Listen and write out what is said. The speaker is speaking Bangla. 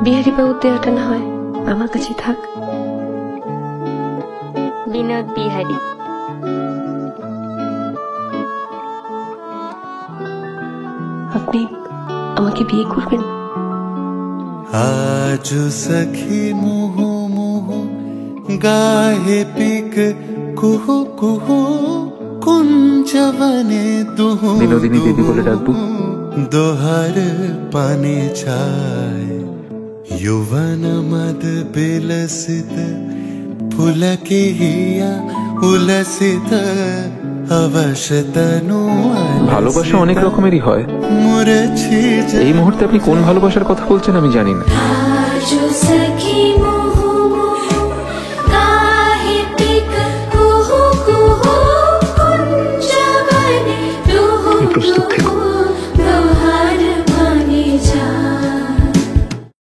বিহারি বাবুর দেওয়াটা না হয় আমার কাছেই থাক। বিনোদ বিহারি। আপনি আমাকে বিয়ে করবেন? আজ সখী মুহ মুহ গাহে পিক কুহু কুহু কুঞ্জবনে দুহু বিনোদিনী দেবী বলে ডাকবো। দোহার পানে ছায় यौवन मद बिलसित पुलके हिया उलसित अवशतनु ভালোবাসা অনেক রকমেরই হয়। এই মুহূর্তে আপনি কোন ভালোবাসার কথা বলছেন আমি জানি না। প্রস্তুত থেকো।